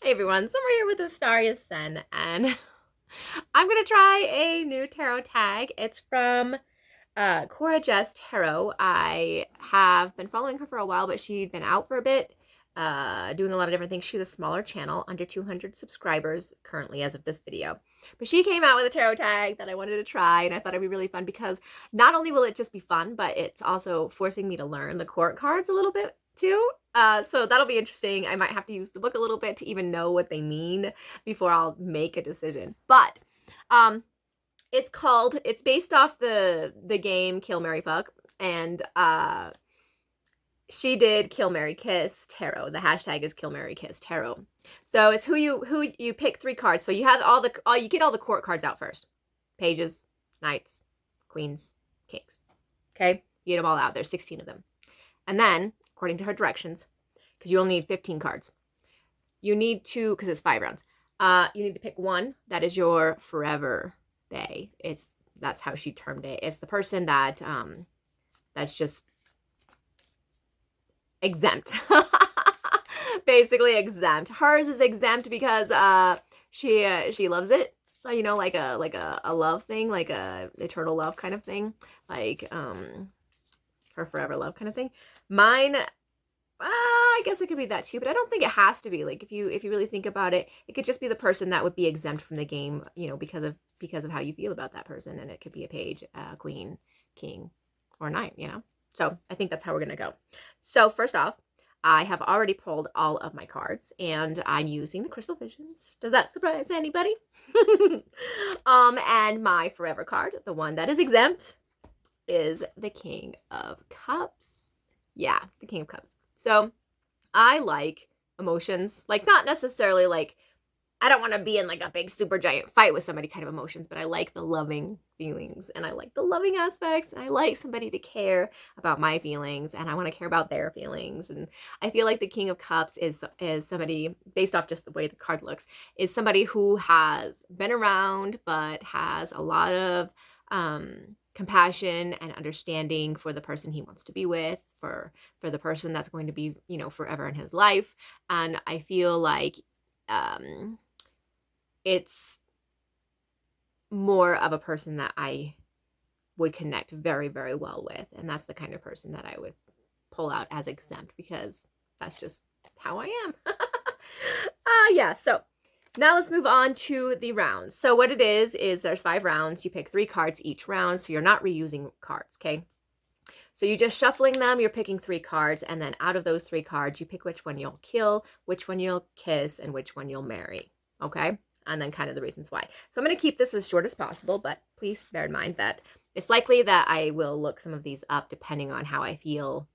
Hey everyone, Summer here with AstariaSen, and I'm gonna try a new tarot tag. It's from Cora Jess Tarot. I have been following her for a while, but she'd been out for a bit, doing a lot of different things. She's a smaller channel, under 200 subscribers currently as of this video. But she came out with a tarot tag that I wanted to try, and I thought it'd be really fun because not only will it just be fun, but it's also forcing me to learn the court cards a little bit too. So that'll be interesting. I might have to use the book a little bit to even know what they mean before I'll make a decision. But it's based off the game Kill, Marry, Fuck, and she did Kill, Marry, Kiss Tarot. The hashtag is Kill, Marry, Kiss Tarot. So it's who you pick 3 cards. So you have you get all the court cards out first. Pages, knights, queens, kings. Okay? You get them all out. There's 16 of them. And then, according to her directions, because you only need 15 cards, you need to, because it's 5 rounds, you need to pick one that is your forever bae. That's how she termed it. It's the person that that's just exempt. Basically exempt. Hers is exempt because she loves it. So, you know, like a love thing, like a eternal love kind of thing. Like her forever love kind of thing. Mine, I guess it could be that too, but I don't think it has to be. Like if you really think about it, it could just be the person that would be exempt from the game, you know, because of how you feel about that person. And it could be a page, queen, king, or knight, you know. So I think that's how we're gonna go. So first off, I have already pulled all of my cards, and I'm using the Crystal Visions. Does that surprise anybody? And my forever card, the one that is exempt, is the King of Cups. Yeah, the King of Cups. So I like emotions, like not necessarily like, I don't want to be in like a big super giant fight with somebody kind of emotions, but I like the loving feelings and I like the loving aspects. And I like somebody to care about my feelings and I want to care about their feelings. And I feel like the King of Cups is somebody, based off just the way the card looks, is somebody who has been around but has a lot of compassion and understanding for the person he wants to be with, for the person that's going to be, you know, forever in his life. And I feel like it's more of a person that I would connect very, very well with. And that's the kind of person that I would pull out as exempt because that's just how I am. Yeah, so now let's move on to the rounds. So what it is there's 5 rounds. You pick 3 cards each round, so you're not reusing cards, okay? So you're just shuffling them, you're picking 3 cards, and then out of those 3 cards, you pick which one you'll kill, which one you'll kiss, and which one you'll marry, okay? And then kind of the reasons why. So I'm going to keep this as short as possible, but please bear in mind that it's likely that I will look some of these up depending on how I feel.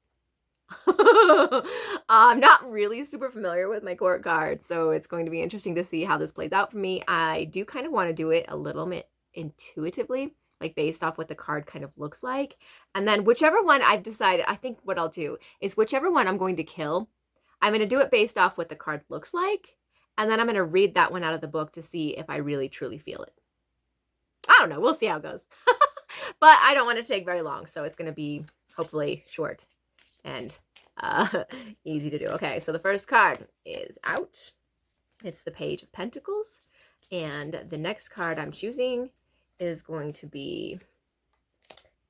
I'm not really super familiar with my court cards, so it's going to be interesting to see how this plays out for me. I do kind of want to do it a little bit intuitively, like based off what the card kind of looks like. And then whichever one I've decided, I think what I'll do is whichever one I'm going to kill, I'm going to do it based off what the card looks like. And then I'm going to read that one out of the book to see if I really truly feel it. I don't know. We'll see how it goes. But I don't want it to take very long, so it's going to be hopefully short and easy to do. Okay, so the first card is out. It's the Page of Pentacles. And the next card I'm choosing is going to be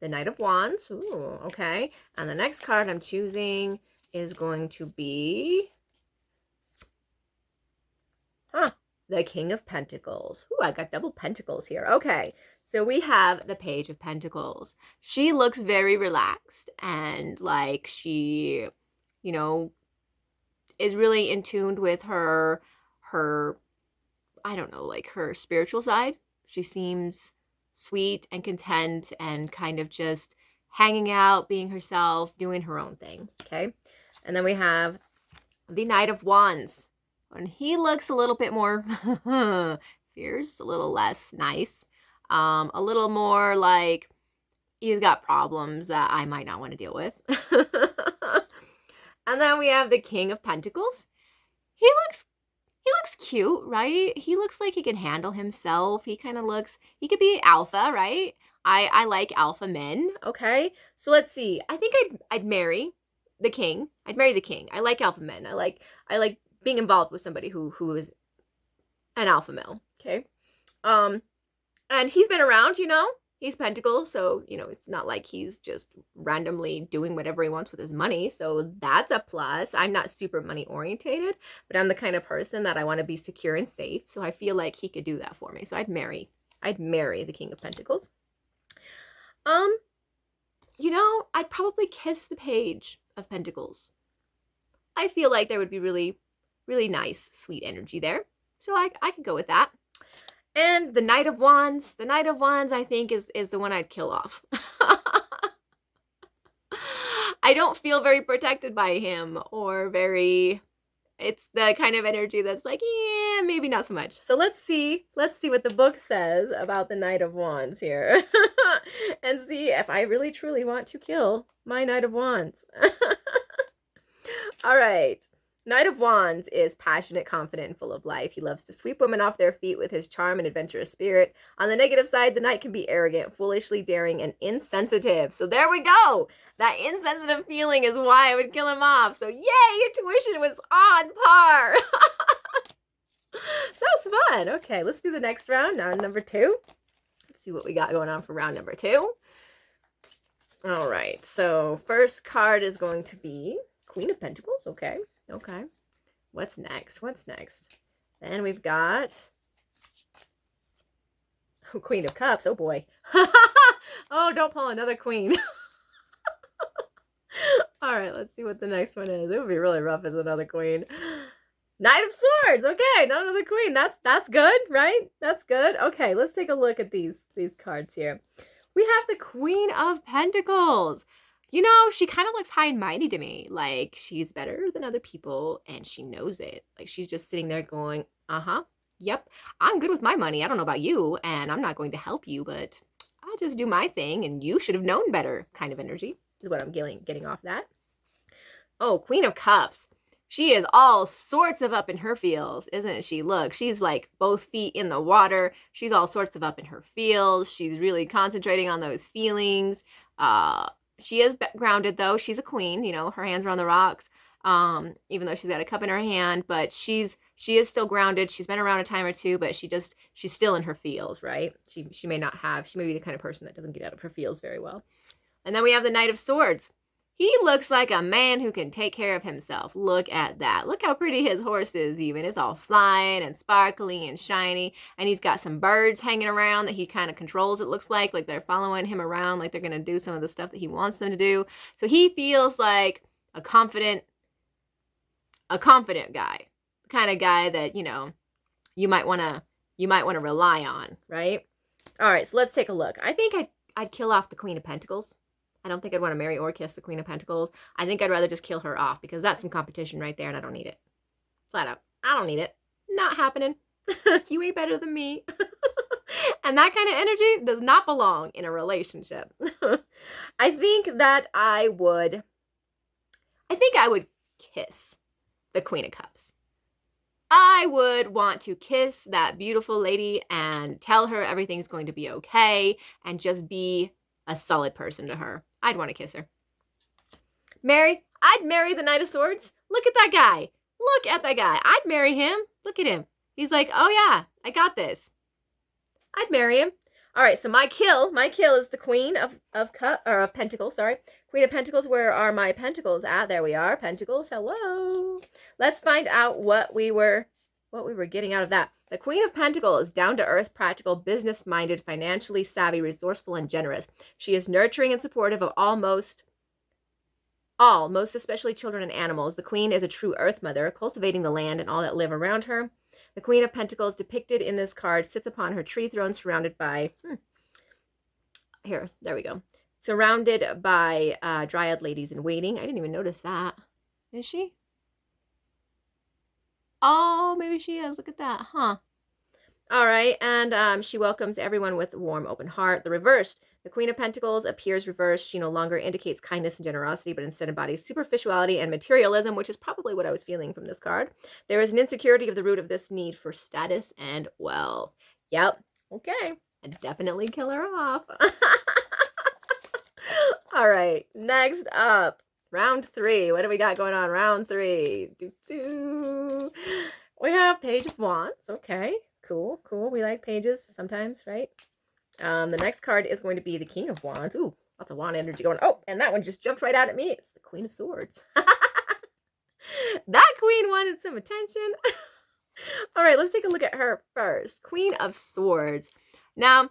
the Knight of Wands. Ooh, okay. And the next card I'm choosing is going to be the King of Pentacles. Ooh, I got double pentacles here. Okay, so we have the Page of Pentacles. She looks very relaxed and like she, you know, is really in tune with her, I don't know, like her spiritual side. She seems sweet and content and kind of just hanging out, being herself, doing her own thing, okay? And then we have the Knight of Wands. And he looks a little bit more fierce, a little less nice, a little more like he's got problems that I might not want to deal with. And then we have the King of Pentacles. He looks cute, right? He looks like he can handle himself. He kind of looks, he could be alpha, right? I like alpha men, okay? So let's see. I think I'd marry the king. I'd marry the king. I like alpha men. I like being involved with somebody who is an alpha male, okay? And he's been around, you know? He's Pentacles, so, you know, it's not like he's just randomly doing whatever he wants with his money. So that's a plus. I'm not super money orientated, but I'm the kind of person that I want to be secure and safe. So I feel like he could do that for me. So I'd marry the King of Pentacles. You know, I'd probably kiss the Page of Pentacles. I feel like there would be really, really nice, sweet energy there. So I could go with that. And the Knight of Wands. The Knight of Wands, I think, is the one I'd kill off. I don't feel very protected by him or very... It's the kind of energy that's like, yeah, maybe not so much. So let's see what the book says about the Knight of Wands here. And see if I really, truly want to kill my Knight of Wands. All right. Knight of Wands is passionate, confident, and full of life. He loves to sweep women off their feet with his charm and adventurous spirit. On the negative side, the Knight can be arrogant, foolishly daring, and insensitive. So there we go. That insensitive feeling is why I would kill him off. So yay, intuition was on par. That was fun. Okay, let's do the next round. Round number 2. Let's see what we got going on for round number 2. All right, so first card is going to be Queen of Pentacles. Okay. Okay. What's next? What's next? Then we've got Queen of Cups. Oh, boy. Oh, don't pull another queen. All right, let's see what the next one is. It would be really rough as another queen. Knight of Swords. Okay, not another queen. That's good, right? That's good. Okay, let's take a look at these cards here. We have the Queen of Pentacles. You know, she kind of looks high and mighty to me. Like, she's better than other people, and she knows it. Like, she's just sitting there going, yep, I'm good with my money. I don't know about you, and I'm not going to help you, but I'll just do my thing, and you should have known better kind of energy is what I'm getting off that. Oh, Queen of Cups. She is all sorts of up in her feels, isn't she? Look, she's like both feet in the water. She's all sorts of up in her feels. She's really concentrating on those feelings. She is grounded, though. She's a queen, you know, her hands are on the rocks, even though she's got a cup in her hand, but she is still grounded. She's been around a time or two, but she's still in her feels, right? She may be the kind of person that doesn't get out of her feels very well. And then we have the Knight of Swords. He looks like a man who can take care of himself. Look at that. Look how pretty his horse is even. It's all flying and sparkly and shiny. And he's got some birds hanging around that he kind of controls, it looks like they're following him around, like they're going to do some of the stuff that he wants them to do. So he feels like a confident guy. The kind of guy that, you know, you might want to rely on, right? All right, so let's take a look. I think I'd kill off the Queen of Pentacles. I don't think I'd want to marry or kiss the Queen of Pentacles. I think I'd rather just kill her off because that's some competition right there and I don't need it. Flat out. I don't need it. Not happening. You ain't better than me. And that kind of energy does not belong in a relationship. I think I would kiss the Queen of Cups. I would want to kiss that beautiful lady and tell her everything's going to be okay and just be a solid person to her. I'd want to kiss her. I'd marry the Knight of Swords. Look at that guy. Look at that guy. I'd marry him. Look at him. He's like, oh yeah, I got this. I'd marry him. All right, so my kill is the Queen of Pentacles, sorry. Queen of Pentacles, where are my pentacles at? There we are. Pentacles, hello. Let's find out what we were getting out of that. The Queen of Pentacles, down-to-earth, practical, business-minded, financially savvy, resourceful, and generous. She is nurturing and supportive of most especially children and animals. The Queen is a true earth mother, cultivating the land and all that live around her. The Queen of Pentacles, depicted in this card, sits upon her tree throne surrounded by... Here, there we go. Surrounded by dryad ladies in waiting. I didn't even notice that. Is she? Oh, maybe she is. Look at that, huh? All right, and she welcomes everyone with a warm, open heart. The reversed, the Queen of Pentacles appears reversed. She no longer indicates kindness and generosity, but instead embodies superficiality and materialism, which is probably what I was feeling from this card. There is an insecurity of the root of this need for status and wealth. Yep, okay. I'd definitely kill her off. All right, next up. Round 3. What do we got going on? Round 3. We have Page of Wands. Okay, cool, cool. We like pages sometimes, right? The next card is going to be the King of Wands. Ooh, lots of wand energy going. Oh, and that one just jumped right out at me. It's the Queen of Swords. That queen wanted some attention. All right, let's take a look at her first. Queen of Swords. Now,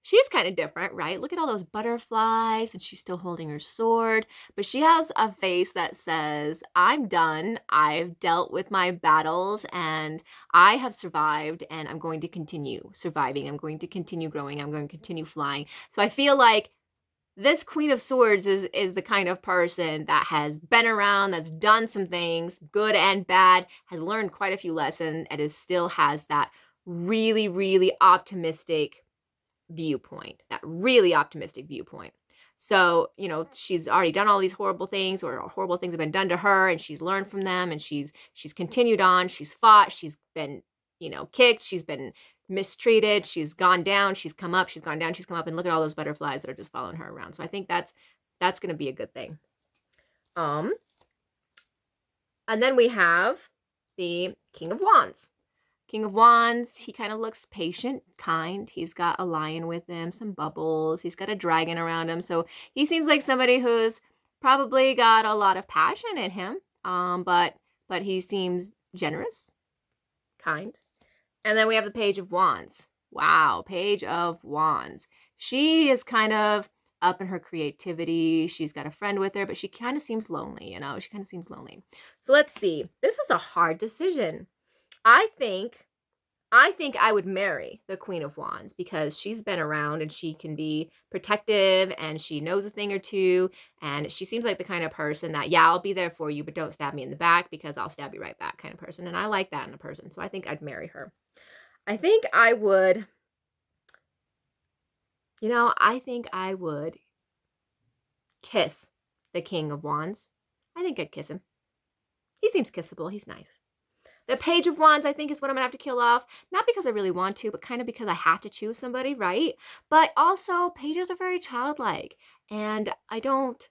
she's kind of different, right? Look at all those butterflies, and she's still holding her sword. But she has a face that says, I'm done. I've dealt with my battles, and I have survived, and I'm going to continue surviving. I'm going to continue growing. I'm going to continue flying. So I feel like this Queen of Swords is the kind of person that has been around, that's done some things, good and bad, has learned quite a few lessons, and is still has that really, really optimistic viewpoint, that really optimistic viewpoint. So, you know, she's already done all these horrible things, or horrible things have been done to her, and she's learned from them, and she's continued on, she's fought, she's been, you know, kicked, she's been mistreated, she's gone down, she's come up, she's gone down, she's come up, and look at all those butterflies that are just following her around. So I think that's going to be a good thing. And then we have the King of Wands. King of Wands, he kind of looks patient, kind. He's got a lion with him, some bubbles. He's got a dragon around him. So he seems like somebody who's probably got a lot of passion in him. But he seems generous, kind. And then we have the Page of Wands. Wow, Page of Wands. She is kind of up in her creativity. She's got a friend with her, but she kind of seems lonely, you know? She kind of seems lonely. So let's see. This is a hard decision. I think I would marry the Queen of Wands because she's been around and she can be protective and she knows a thing or two. And she seems like the kind of person that, yeah, I'll be there for you, but don't stab me in the back because I'll stab you right back kind of person. And I like that in a person. So I think I'd marry her. I think I would, you know, I think I would kiss the King of Wands. I think I'd kiss him. He seems kissable. He's nice. The Page of Wands, I think, is what I'm going to have to kill off. Not because I really want to, but kind of because I have to choose somebody, right? But also, pages are very childlike. And I don't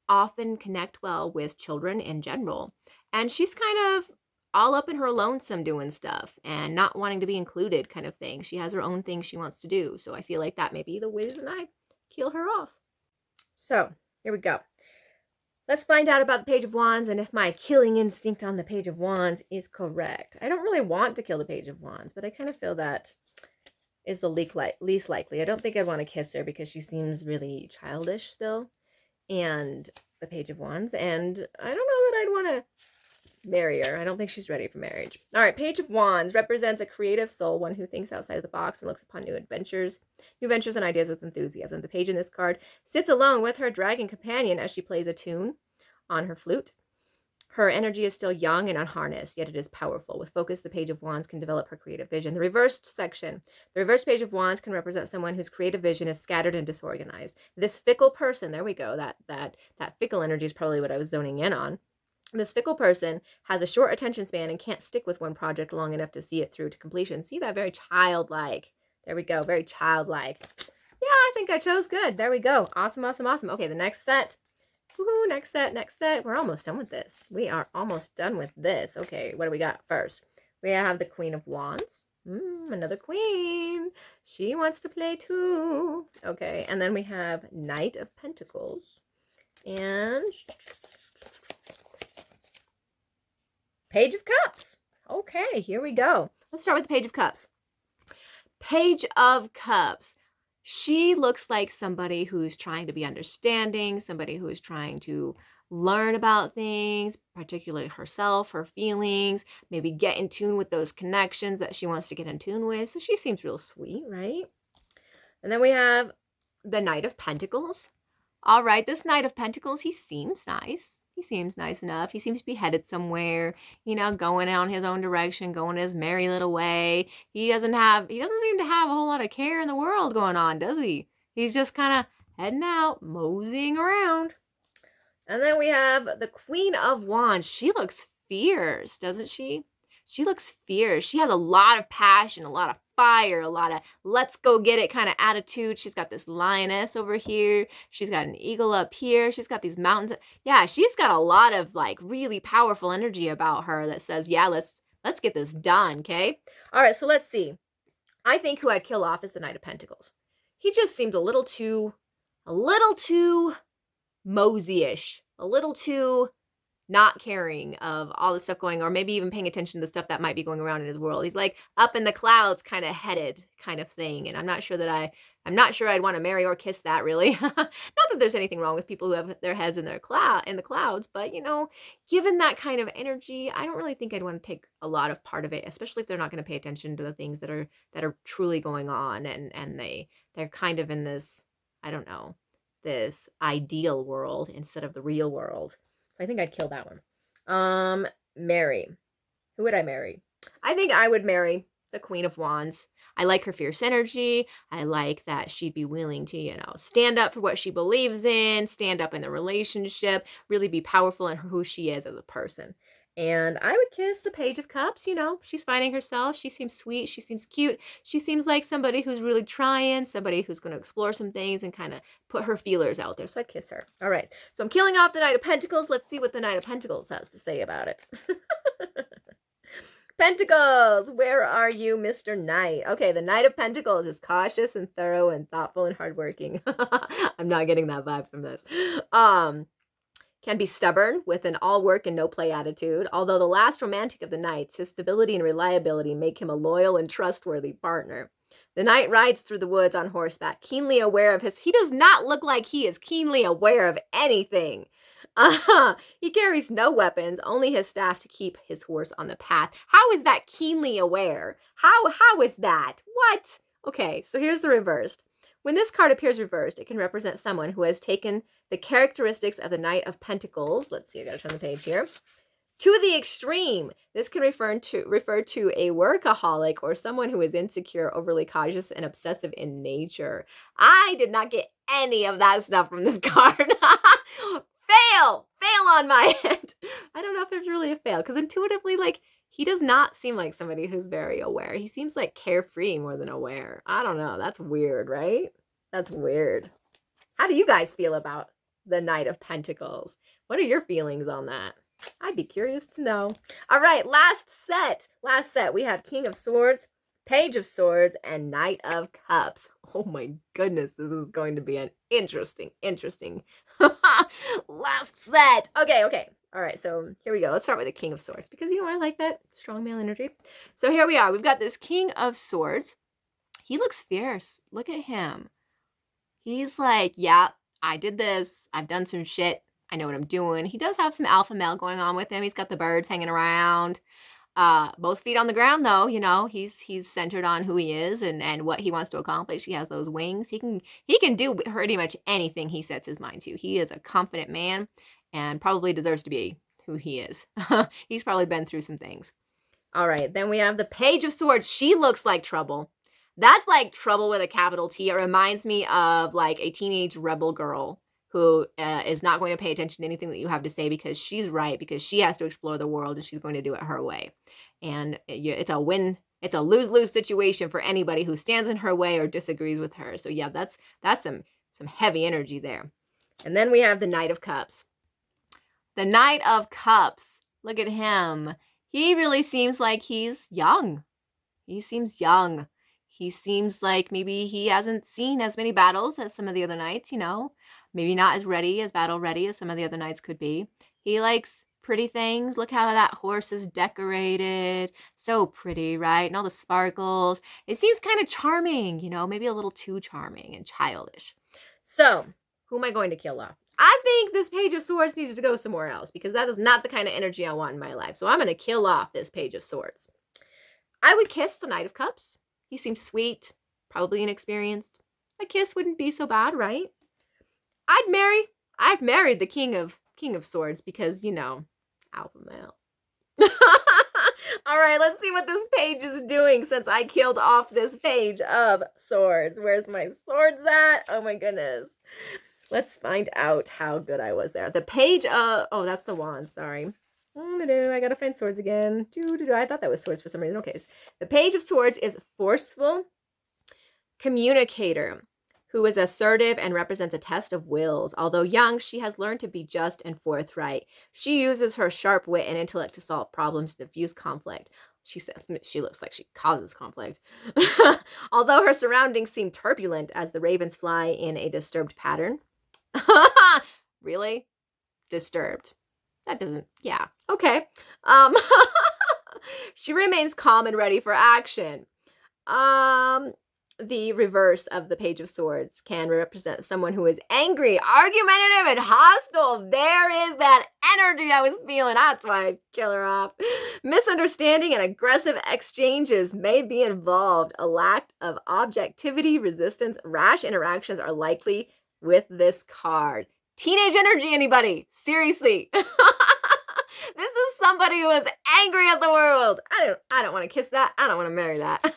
often connect well with children in general. And she's kind of all up in her lonesome doing stuff and not wanting to be included kind of thing. She has her own things she wants to do. So I feel like that may be the reason I kill her off. So, here we go. Let's find out about the Page of Wands and if my killing instinct on the Page of Wands is correct. I don't really want to kill the Page of Wands, but I kind of feel that is the least likely. I don't think I'd want to kiss her because she seems really childish still. And the Page of Wands. And I don't know that I'd want to marry her. I don't think she's ready for marriage. All right, Page of Wands represents a creative soul, one who thinks outside of the box and looks upon new ventures and ideas with enthusiasm. The page in this card sits alone with her dragon companion as she plays a tune on her flute. Her energy is still young and unharnessed, yet it is powerful. With focus, the Page of Wands can develop her creative vision. The reversed section. The reversed Page of Wands can represent someone whose creative vision is scattered and disorganized. This fickle person, there we go, that fickle energy is probably what I was zoning in on. This fickle person has a short attention span and can't stick with one project long enough to see it through to completion. See that? Very childlike. There we go. Very childlike. Yeah, I think I chose good. There we go. Awesome, awesome, awesome. Okay, the next set. Woohoo, next set. We're almost done with this. We are almost done with this. Okay, what do we got first? We have the Queen of Wands. Another queen. She wants to play too. Okay, and then we have Knight of Pentacles. And Page of Cups. Okay, here we go. Let's start with the Page of Cups. Page of Cups. She looks like somebody who's trying to be understanding, somebody who is trying to learn about things, particularly herself, her feelings, maybe get in tune with those connections that she wants to get in tune with. So she seems real sweet, right? And then we have the Knight of Pentacles. All right, this Knight of Pentacles, he seems nice. He seems nice enough. He seems to be headed somewhere, you know, going on his own direction, going his merry little way. He doesn't seem to have a whole lot of care in the world going on, does he? He's just kind of heading out, moseying around. And then we have the Queen of Wands. She looks fierce, doesn't she? She looks fierce. She has a lot of passion, a lot of fire, a lot of let's go get it kind of attitude. She's got this lioness over here. She's got an eagle up here. She's got these mountains. Yeah, she's got a lot of like really powerful energy about her that says, yeah, let's get this done, okay? All right, so let's see. I think who I'd kill off is the Knight of Pentacles. He just seemed a little too mosey-ish, a little too not caring of all the stuff going, or maybe even paying attention to the stuff that might be going around in his world. He's like up in the clouds kind of headed kind of thing. And I'm not sure I'd want to marry or kiss that really. Not that there's anything wrong with people who have their heads in the clouds, but you know, given that kind of energy, I don't really think I'd want to take a lot of part of it, especially if they're not going to pay attention to the things that are truly going on, and they're kind of in this, I don't know, this ideal world instead of the real world. So I think I'd kill that one. Marry. Who would I marry? I think I would marry the Queen of Wands. I like her fierce energy. I like that she'd be willing to, you know, stand up for what she believes in, stand up in the relationship, really be powerful in who she is as a person. And I would kiss the Page of Cups. You know, she's finding herself. She seems sweet. She seems cute. She seems like somebody who's really trying, somebody who's going to explore some things and kind of put her feelers out there. So I'd kiss her. All right. So I'm killing off the Knight of Pentacles. Let's see what the Knight of Pentacles has to say about it. Pentacles, where are you, Mr. Knight? Okay, the Knight of Pentacles is cautious and thorough and thoughtful and hardworking. I'm not getting that vibe from this. Can be stubborn with an all work and no play attitude. Although the last romantic of the knights, his stability and reliability make him a loyal and trustworthy partner. The knight rides through the woods on horseback, keenly aware of he does not look like he is keenly aware of anything. He carries no weapons, only his staff to keep his horse on the path. How is that keenly aware? How is that? What? Okay, so here's the reversed. When this card appears reversed, it can represent someone who has taken the characteristics of the Knight of Pentacles. Let's see, I gotta turn the page here. To the extreme. This can refer to a workaholic or someone who is insecure, overly cautious, and obsessive in nature. I did not get any of that stuff from this card. Fail on my end. I don't know if there's really a fail, because intuitively, like, he does not seem like somebody who's very aware. He seems like carefree more than aware. I don't know. That's weird, right? That's weird. How do you guys feel about the Knight of Pentacles? What are your feelings on that? I'd be curious to know. All right, last set. We have King of Swords, Page of Swords, and Knight of Cups. Oh my goodness, this is going to be an interesting last set. Okay. All right, so here we go. Let's start with the King of Swords, because, you know, I like that strong male energy. So here we are. We've got this King of Swords. He looks fierce. Look at him. He's like, yeah, I did this. I've done some shit. I know what I'm doing. He does have some alpha male going on with him. He's got the birds hanging around. Both feet on the ground, though. You know, he's centered on who he is and what he wants to accomplish. He has those wings. He can do pretty much anything he sets his mind to. He is a confident man and probably deserves to be who he is. He's probably been through some things. All right, then we have the Page of Swords. She looks like trouble. That's like trouble with a capital T. It reminds me of like a teenage rebel girl who is not going to pay attention to anything that you have to say because she's right, because she has to explore the world and she's going to do it her way. And it's a lose-lose situation for anybody who stands in her way or disagrees with her. So yeah, that's some heavy energy there. And then we have the Knight of Cups. The Knight of Cups. Look at him. He really seems like he's young. He seems young. He seems like maybe he hasn't seen as many battles as some of the other knights, you know. Maybe not as battle ready as some of the other knights could be. He likes pretty things. Look how that horse is decorated. So pretty, right? And all the sparkles. It seems kind of charming, you know, maybe a little too charming and childish. So, who am I going to kill off? I think this Page of Swords needs to go somewhere else, because that is not the kind of energy I want in my life. So I'm going to kill off this Page of Swords. I would kiss the Knight of Cups. He seems sweet, probably inexperienced. A kiss wouldn't be so bad, right? I'd marry the King of Swords because, you know, alpha male. All right, let's see what this page is doing since I killed off this Page of Swords. Where's my swords at? Oh my goodness. Let's find out how good I was there. The Page of, oh, that's the wand, sorry. I gotta find swords again. I thought that was swords for some reason. Okay. The Page of Swords is forceful communicator who is assertive and represents a test of wills. Although young, she has learned to be just and forthright. She uses her sharp wit and intellect to solve problems and diffuse conflict. She says she looks like she causes conflict. Although her surroundings seem turbulent as the ravens fly in a disturbed pattern. Really? Disturbed. That doesn't, yeah. Okay. She remains calm and ready for action. The reverse of the Page of Swords can represent someone who is angry, argumentative, and hostile. There is that energy I was feeling. That's why I'd kill her off. Misunderstanding and aggressive exchanges may be involved. A lack of objectivity, resistance, rash interactions are likely with this card. Teenage energy, anybody? Seriously. This is somebody who is angry at the world. I don't want to kiss that. I don't want to marry that.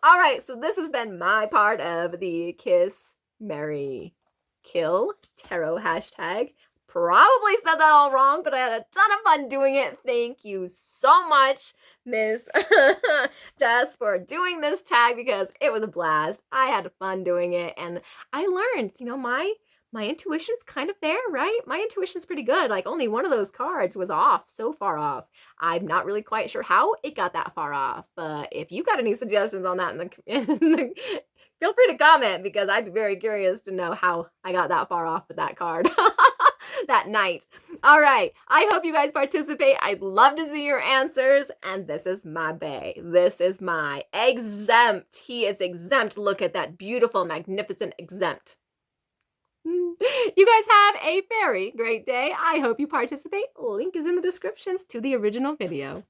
All right, so this has been my part of the Kiss, Marry, Kill tarot hashtag. Probably said that all wrong, but I had a ton of fun doing it. Thank you so much, Miss Jess, for doing this tag because it was a blast. I had fun doing it, and I learned, my intuition's kind of there, right? My intuition's pretty good. Like, only one of those cards was off, so far off. I'm not really quite sure how it got that far off, but if you got any suggestions on that feel free to comment because I'd be very curious to know how I got that far off with that card that night. All right, I hope you guys participate. I'd love to see your answers, and this is my bae. This is my exempt. He is exempt. Look at that beautiful, magnificent exempt. You guys have a very great day. I hope you participate. Link is in the descriptions to the original video.